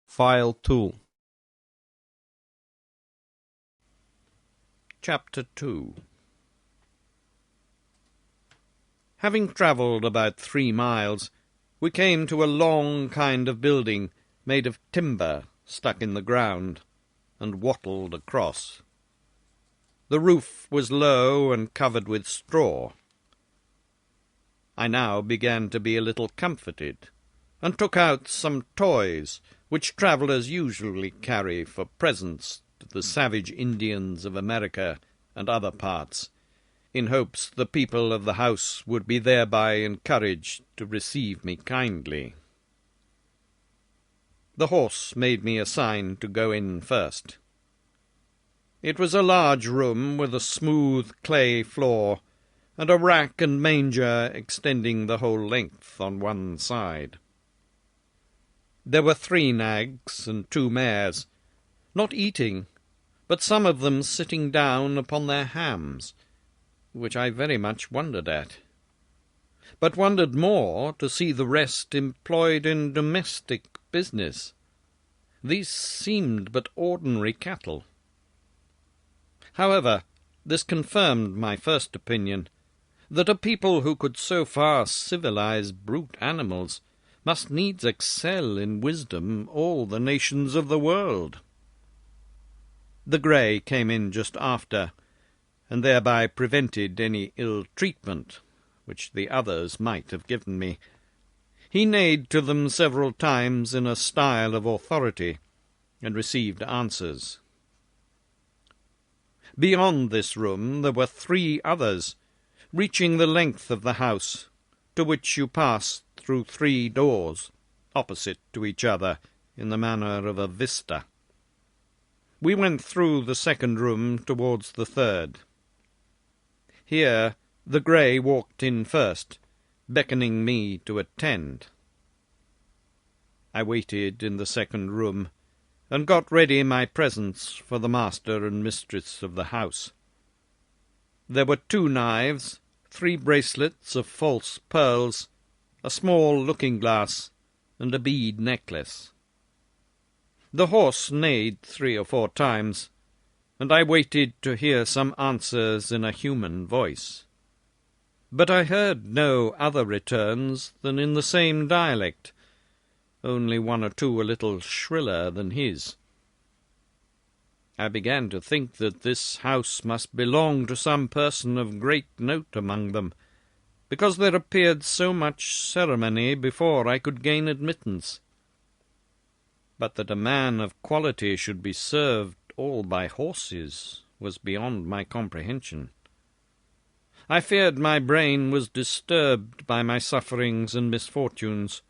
File 2. Chapter 2. Having travelled about 3 miles, we came to a long kind of building made of timber stuck in the ground and wattled across. The roof was low and covered with straw. I now began to be a little comforted, and took out some toys which travellers usually carry for presents to the savage Indians of America and other parts, in hopes the people of the house would be thereby encouraged to receive me kindly. The horse made me a sign to go in first. It was a large room with a smooth clay floor, and a rack and manger extending the whole length on one side. There were 3 nags and 2 mares, not eating, but some of them sitting down upon their hams, which I very much wondered at, but wondered more to see the rest employed in domestic business. These seemed but ordinary cattle. However, this confirmed my first opinion, that a people who could so far civilize brute animals must needs excel in wisdom all the nations of the world. The grey came in just after, and thereby prevented any ill treatment which the others might have given me. He neighed to them several times in a style of authority, and received answers. Beyond this room there were 3 others, reaching the length of the house, to which you passed through 3 doors, opposite to each other, in the manner of a vista. We went through the 2nd room towards the 3rd. Here the grey walked in first, beckoning me to attend. I waited in the 2nd room, and got ready my presents for the master and mistress of the house. There were 2 knives, 3 bracelets of false pearls, a small looking-glass, and a bead necklace. The horse neighed 3 or 4 times, and I waited to hear some answers in a human voice. But I heard no other returns than in the same dialect, only 1 or 2 a little shriller than his. I began to think that this house must belong to some person of great note among them, because there appeared so much ceremony before I could gain admittance. But that a man of quality should be served all by horses was beyond my comprehension. I feared my brain was disturbed by my sufferings and misfortunes.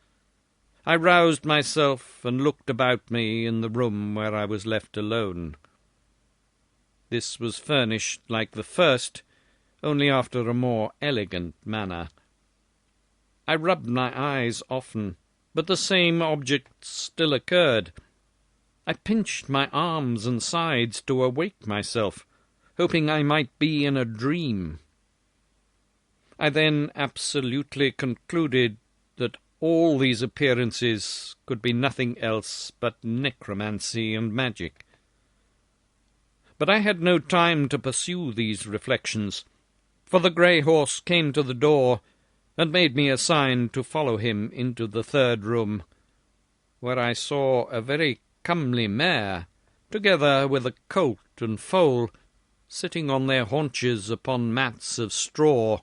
I roused myself and looked about me in the room where I was left alone. This was furnished like the first, only after a more elegant manner. I rubbed my eyes often, but the same objects still occurred. I pinched my arms and sides to awake myself, hoping I might be in a dream. I then absolutely concluded that all these appearances could be nothing else but necromancy and magic. But I had no time to pursue these reflections, for the grey horse came to the door, and made me a sign to follow him into the 3rd room, where I saw a very comely mare, together with a colt and foal, sitting on their haunches upon mats of straw,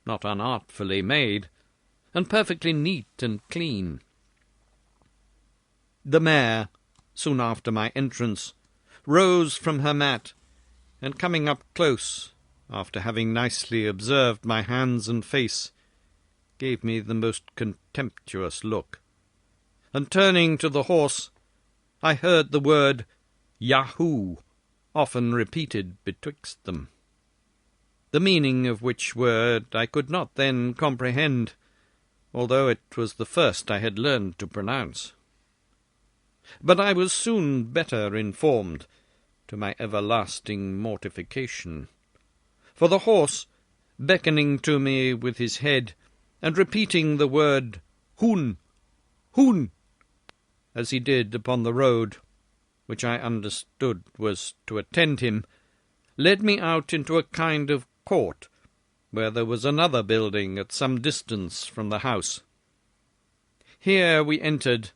not unartfully made, and perfectly neat and clean. The mare, soon after my entrance, rose from her mat, and coming up close, after having nicely observed my hands and face, gave me the most contemptuous look, and turning to the horse, I heard the word Yahoo often repeated betwixt them, the meaning of which word I could not then comprehend, although it was the first I had learned to pronounce. But I was soon better informed, to my everlasting mortification, for the horse, beckoning to me with his head, and repeating the word Houyhnhnms, as he did upon the road, which I understood was to attend him, led me out into a kind of court, where there was another building at some distance from the house. Here we entered,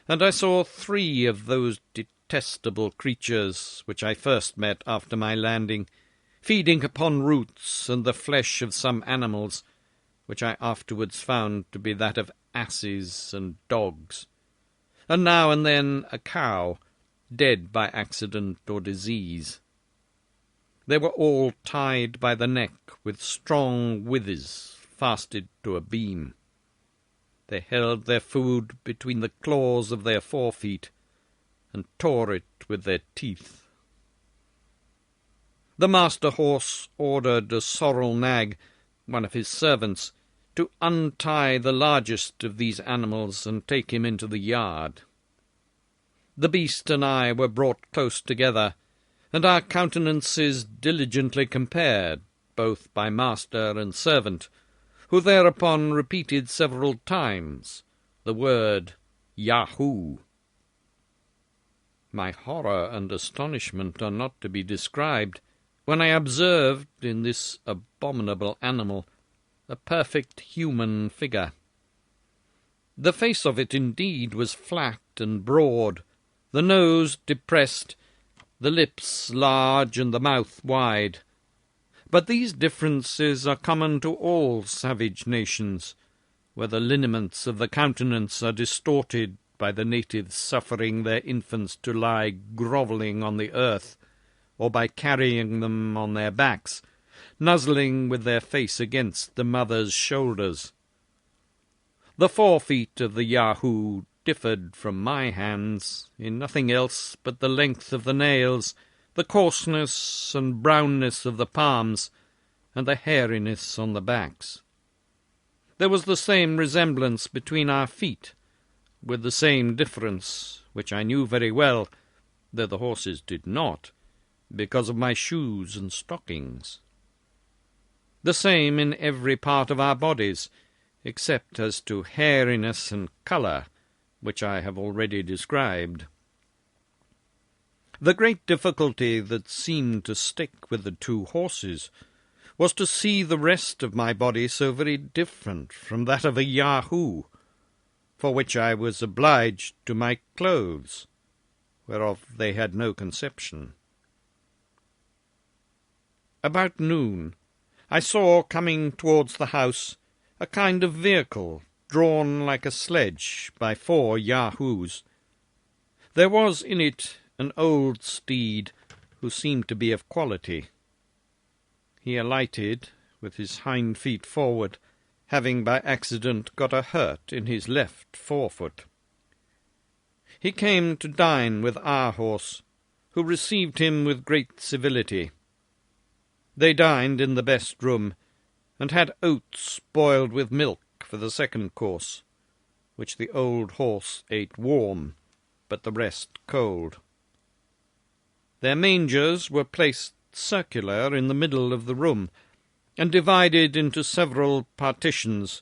and I saw 3 of those detestable creatures which I first met after my landing, feeding upon roots and the flesh of some animals, which I afterwards found to be that of asses and dogs, and now and then a cow, dead by accident or disease. They were all tied by the neck with strong withes fastened to a beam. They held their food between the claws of their forefeet, and tore it with their teeth. The master horse ordered a sorrel nag, one of his servants, to untie the largest of these animals and take him into the yard. The beast and I were brought close together, and our countenances diligently compared, both by master and servant, who thereupon repeated several times the word Yahoo. My horror and astonishment are not to be described, when I observed in this abominable animal a perfect human figure. The face of it indeed was flat and broad, the nose depressed, the lips large, and the mouth wide. But these differences are common to all savage nations, where the lineaments of the countenance are distorted by the natives suffering their infants to lie grovelling on the earth, or by carrying them on their backs, nuzzling with their face against the mother's shoulders. The forefeet of the Yahoo differed from my hands in nothing else but the length of the nails, the coarseness and brownness of the palms, and the hairiness on the backs. There was the same resemblance between our feet, with the same difference, which I knew very well, though the horses did not, because of my shoes and stockings. The same in every part of our bodies, except as to hairiness and colour, which I have already described. The great difficulty that seemed to stick with the 2 horses was to see the rest of my body so very different from that of a Yahoo, for which I was obliged to my clothes, whereof they had no conception. About noon I saw coming towards the house a kind of vehicle drawn like a sledge by 4 Yahoos. There was in it an old steed who seemed to be of quality. He alighted with his hind feet forward, having by accident got a hurt in his left forefoot. He came to dine with our horse, who received him with great civility. They dined in the best room, and had oats boiled with milk for the second course, which the old horse ate warm, but the rest cold. Their mangers were placed circular in the middle of the room, and divided into several partitions,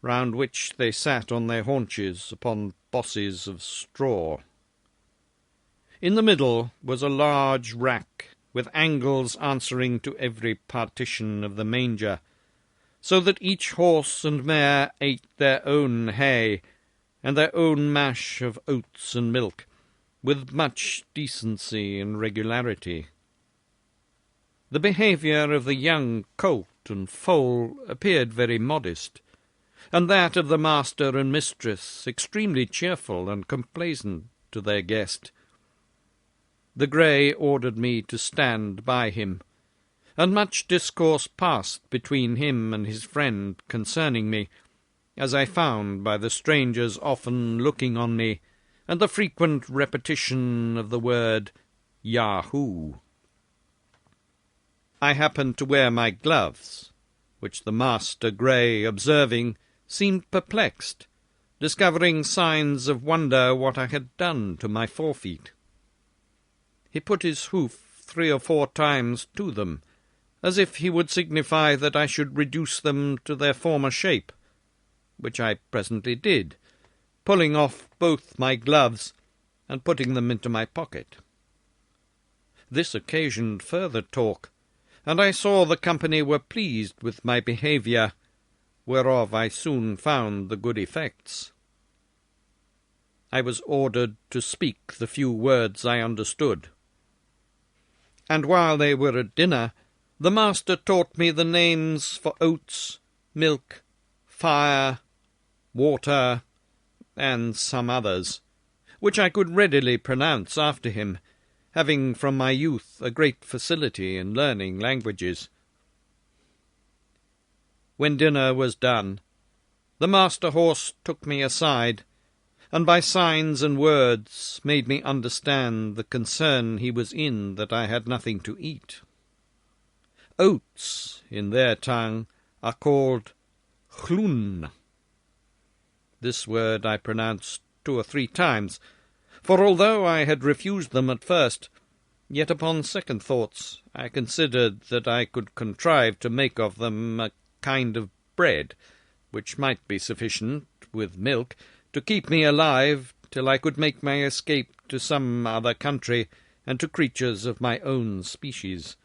round which they sat on their haunches upon bosses of straw. In the middle was a large rack, with angles answering to every partition of the manger, so that each horse and mare ate their own hay, and their own mash of oats and milk, with much decency and regularity. The behaviour of the young colt and foal appeared very modest, and that of the master and mistress extremely cheerful and complaisant to their guest. The grey ordered me to stand by him, and much discourse passed between him and his friend concerning me, as I found by the strangers often looking on me, and the frequent repetition of the word Yahoo. I happened to wear my gloves, which the master grey, observing, seemed perplexed, discovering signs of wonder what I had done to my forefeet. He put his hoof 3 or 4 times to them, as if he would signify that I should reduce them to their former shape, which I presently did, pulling off both my gloves and putting them into my pocket. This occasioned further talk, and I saw the company were pleased with my behaviour, whereof I soon found the good effects. I was ordered to speak the few words I understood, and while they were at dinner, the master taught me the names for oats, milk, fire, water, and some others, which I could readily pronounce after him, having from my youth a great facility in learning languages. When dinner was done, the master horse took me aside, and by signs and words made me understand the concern he was in that I had nothing to eat. Oats, in their tongue, are called Houyhnhnms. This word I pronounced 2 or 3 times, for although I had refused them at first, yet upon second thoughts I considered that I could contrive to make of them a kind of bread, which might be sufficient, with milk, to keep me alive till I could make my escape to some other country, and to creatures of my own species.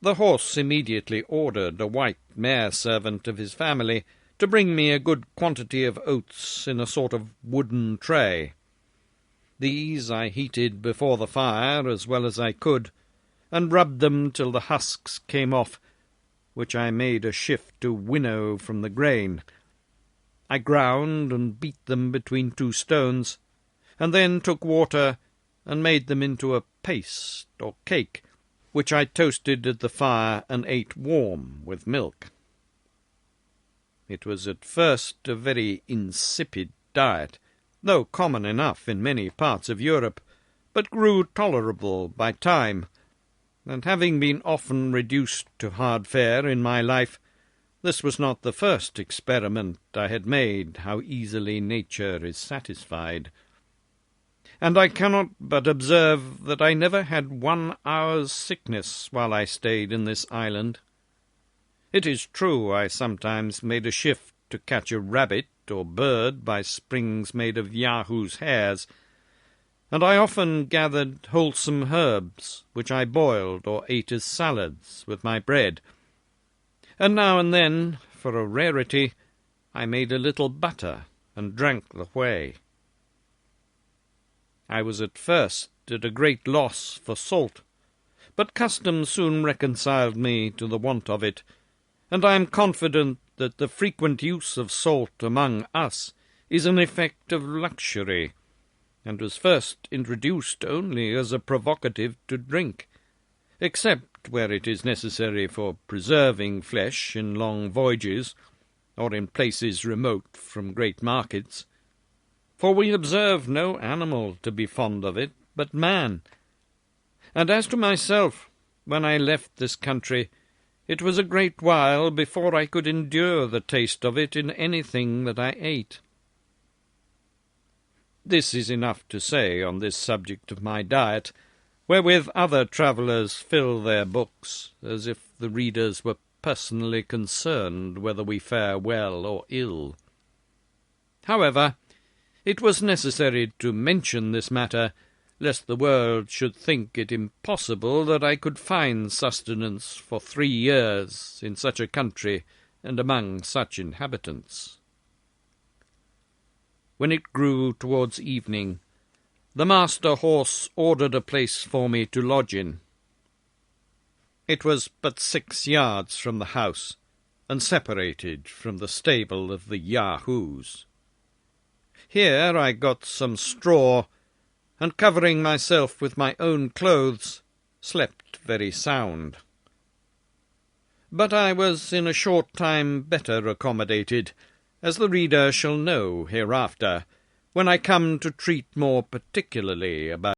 The horse immediately ordered a white mare-servant of his family to bring me a good quantity of oats in a sort of wooden tray. These I heated before the fire as well as I could, and rubbed them till the husks came off, which I made a shift to winnow from the grain. I ground and beat them between 2 stones, and then took water and made them into a paste or cake, which I toasted at the fire and ate warm with milk. It was at first a very insipid diet, though common enough in many parts of Europe, but grew tolerable by time, and having been often reduced to hard fare in my life, this was not the first experiment I had made how easily nature is satisfied. And I cannot but observe that I never had 1 hour's sickness while I stayed in this island. It is true I sometimes made a shift to catch a rabbit or bird by springs made of Yahoo's hairs, and I often gathered wholesome herbs, which I boiled or ate as salads with my bread, and now and then, for a rarity, I made a little butter and drank the whey. I was at first at a great loss for salt, but custom soon reconciled me to the want of it, and I am confident that the frequent use of salt among us is an effect of luxury, and was first introduced only as a provocative to drink, except where it is necessary for preserving flesh in long voyages, or in places remote from great markets. For we observe no animal to be fond of it but man. And as to myself, when I left this country, it was a great while before I could endure the taste of it in anything that I ate. This is enough to say on this subject of my diet, wherewith other travellers fill their books, as if the readers were personally concerned whether we fare well or ill. However, it was necessary to mention this matter, lest the world should think it impossible that I could find sustenance for 3 years in such a country and among such inhabitants. When it grew towards evening, the master horse ordered a place for me to lodge in. It was but 6 yards from the house, and separated from the stable of the Yahoos. Here I got some straw, and covering myself with my own clothes, slept very sound. But I was in a short time better accommodated, as the reader shall know hereafter, when I come to treat more particularly about